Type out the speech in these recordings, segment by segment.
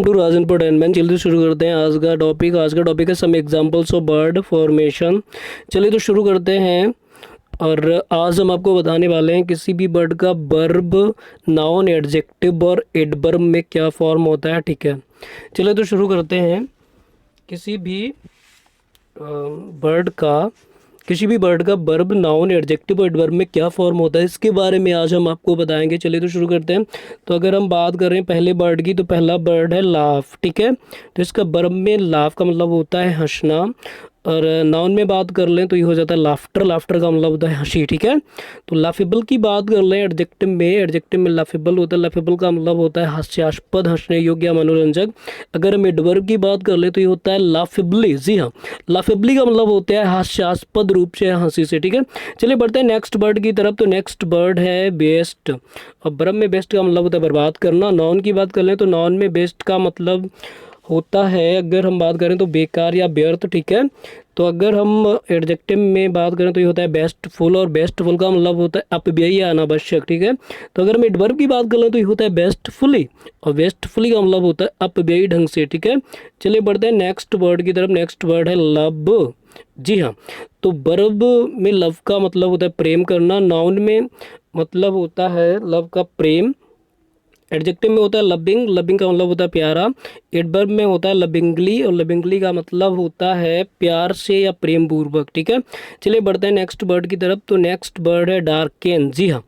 To राजन पोटेनमैन। जल्दी शुरू करते हैं आज का टॉपिक है some examples of bird formation. चलिए तो शुरू करते हैं। और आज हम आपको बताने वाले हैं किसी भी बर्ड का वर्ब, नाउन, एडजेक्टिव और एडवर्ब में क्या फॉर्म होता है। ठीक है, चलिए तो शुरू करते हैं। किसी भी बर्ड का वर्ब, नाउन, एडजेक्टिव और एडवर्ब में क्या फॉर्म होता है, इसके बारे में आज हम आपको बताएंगे। चलिए तो शुरू करते हैं। तो अगर हम बात कर रहे हैं पहले बर्ड की, तो पहला बर्ड है लाफ। ठीक है, तो इसका वर्ब में लाफ का मतलब होता है हंसना। और नाउन में बात कर लें तो ये हो जाता है लाफ्टर। लाफ्टर का मतलब होता है हंसी। ठीक है, तो लाफेबल की बात कर लें एडजेक्टिव में लाफेबल होता है। लाफेबल का मतलब होता है हास्यास्पद, हंसने योग्य या मनोरंजक। अगर हम एडवर्ब की बात कर लें तो ये होता है लाफेबली। जी हाँ, लाफेबली का मतलब होता है हास्यास्पद रूप से, हंसी से। ठीक है, चलिए बढ़ते हैं नेक्स्ट बर्ड की तरफ। तो नेक्स्ट बर्ड है बेस्ट। और वर्ब में बेस्ट का मतलब होता है बर्बाद करना। नाउन की बात कर लें तो नाउन में बेस्ट का मतलब होता है, अगर हम बात करें तो बेकार या व्यर्थ। ठीक है, तो अगर हम एडजेक्टिव में बात करें तो ये होता है बेस्टफुल। और बेस्टफुल का मतलब होता है अपव्ययी या अनावश्यक। ठीक है, तो अगर हम एडवर्ब की बात कर लें तो ये होता है बेस्टफुली। और बेस्टफुली का मतलब होता है अपव्ययी ढंग से। ठीक है, चलिए बढ़ते हैं नेक्स्ट वर्ड की तरफ। नेक्स्ट वर्ड है लव। जी हाँ, तो वर्ब में लव का मतलब होता है प्रेम करना। नाउन में मतलब होता है लव का प्रेम। एडजेक्टिव में होता है लविंग। लविंग का मतलब होता है प्यारा। एडवर्ब में होता है लविंगली। और लविंगली का मतलब होता है प्यार से या प्रेम पूर्वक। ठीक है, चलिए बढ़ते हैं नेक्स्ट बर्ड की तरफ। तो नेक्स्ट बर्ड है डार्केन। जी हाँ,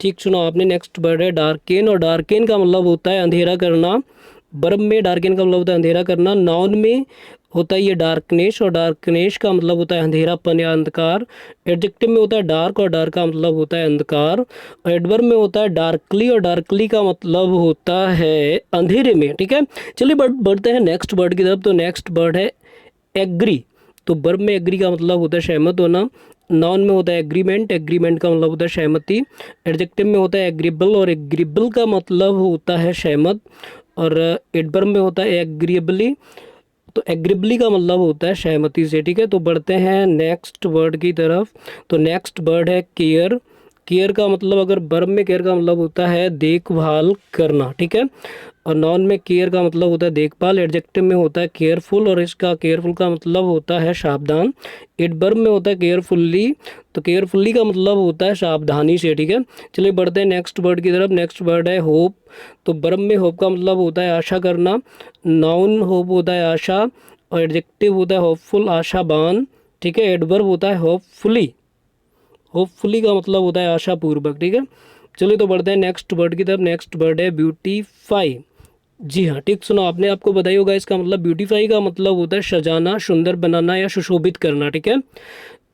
ठीक सुना आपने, नेक्स्ट बर्ड है डार्केन। और डार्केन का मतलब होता है अंधेरा करना। वर्ब में डार्केन का मतलब होता है अंधेरा करना। नाउन में होता है ये डार्कनेस। और डार्कनेस का मतलब होता है अंधेरापन या अंधकार। एडजेक्टिव में होता है डार्क। और डार्क का मतलब होता है अंधकार। और एडवर्ब में होता है डार्कली। और डार्कली का मतलब होता है अंधेरे में। ठीक है, चलिए बढ़ते हैं नेक्स्ट बर्ड की तरफ। तो नेक्स्ट बर्ड है एग्री। तो वर्ब में एग्री का मतलब होता है सहमत होना। नाउन में होता है एग्रीमेंट। एग्रीमेंट का मतलब होता है सहमति। एडजेक्टिव में होता है एग्रीबल। और एग्रीबल का मतलब होता है सहमत। और एडवर्ब में होता है एग्रीबली। तो एग्रीबली का मतलब होता है सहमति से। ठीक है, तो बढ़ते हैं नेक्स्ट वर्ड की तरफ। तो नेक्स्ट वर्ड है केयर। केयर का मतलब, अगर वर्ब में केयर का मतलब होता है देखभाल करना। ठीक है, और नाउन में केयर का मतलब होता है देखभाल। एडजेक्टिव में होता है केयरफुल। और इसका केयरफुल का मतलब होता है सावधान। एडवर्ब में होता है केयरफुल्ली। तो केयरफुल्ली का मतलब होता है सावधानी से। ठीक है, चलिए बढ़ते हैं नेक्स्ट वर्ड की तरफ। नेक्स्ट वर्ड है होप। तो वर्ब में होप का मतलब होता है आशा करना। नाउन होप होता है आशा। और एडजेक्टिव होता है होपफुल, आशावान। ठीक है, एडवर्ब होता है होपफुली। होपफुली का मतलब होता है आशापूर्वक। ठीक है, चलिए तो बढ़ते हैं नेक्स्ट वर्ड की तरफ। नेक्स्ट वर्ड है ब्यूटीफाई। जी हाँ, ठीक सुना आपने, आपको बताई होगा इसका मतलब। ब्यूटीफाई का मतलब होता है सजाना, सुंदर बनाना या सुशोभित करना। ठीक है,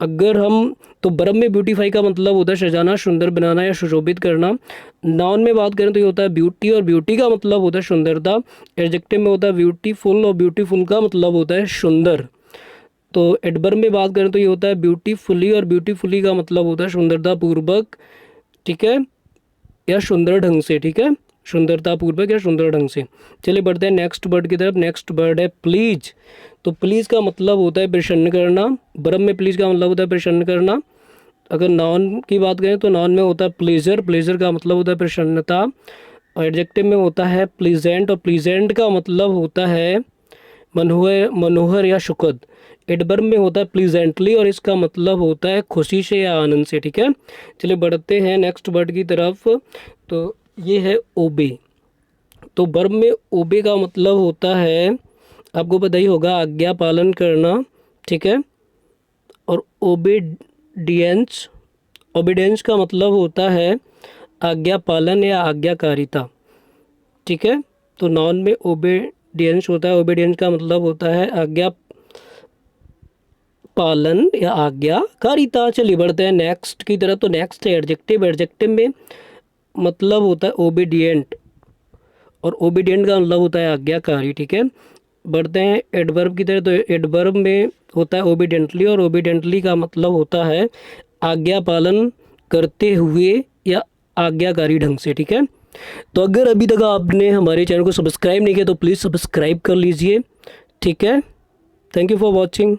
अगर हम, तो वर्ब में ब्यूटीफाई का मतलब होता है सजाना, सुंदर बनाना या सुशोभित करना। नाउन में बात करें तो ये होता है ब्यूटी। और ब्यूटी का मतलब होता है सुंदरता। एडजेक्टिव में होता है ब्यूटीफुल। और ब्यूटीफुल का मतलब होता है सुंदर। तो एडवर्ब में बात करें तो ये होता है ब्यूटीफुली। और ब्यूटीफुली का मतलब होता है सुंदरता पूर्वक। ठीक है, या सुंदर ढंग से। ठीक है, सुंदरता पूर्वक या सुंदर ढंग से। चलिए बढ़ते हैं नेक्स्ट बर्ड की तरफ। नेक्स्ट बर्ड है प्लीज। तो प्लीज का मतलब होता है प्रसन्न करना। वर्ब में प्लीज का मतलब होता है प्रसन्न करना। अगर नाउन की बात करें तो नाउन में होता है प्लेजर। प्लेजर का मतलब होता है प्रसन्नता। और एडजेक्टिव में होता है प्लीजेंट। और प्लीजेंट का मतलब होता है मनोहर, मनोहर या सुखद। एडवर्ब में होता है प्लीजेंटली। और इसका मतलब होता है खुशी से या आनंद से। ठीक है, चलिए बढ़ते हैं नेक्स्ट वर्ड की तरफ। तो ये है ओबे। तो वर्ब में ओबे का मतलब होता है, आपको पता ही होगा, आज्ञा पालन करना। ठीक है, और ओबीडियंस, ओबीडियंस का मतलब होता है आज्ञा पालन या आज्ञाकारिता। ठीक है, तो नाउन में ओबीडियंस होता है। ओबीडियंस का मतलब होता है आज्ञा पालन या आज्ञाकारिता। चलिए बढ़ते हैं नेक्स्ट की तरफ। तो नेक्स्ट है एडजेक्टिव। एडजेक्टिव में मतलब होता है ओबीडियंट। और ओबीडियंट का मतलब होता है आज्ञाकारी। ठीक है, बढ़ते हैं एडवर्ब की तरफ। तो एडवर्ब में होता है ओबीडेंटली। और ओबीडेंटली का मतलब होता है आज्ञा पालन करते हुए या आज्ञाकारी ढंग से। ठीक है, तो अगर अभी तक आपने हमारे चैनल को सब्सक्राइब नहीं किया तो प्लीज़ सब्सक्राइब कर लीजिए। ठीक है, थैंक यू फॉर वॉचिंग।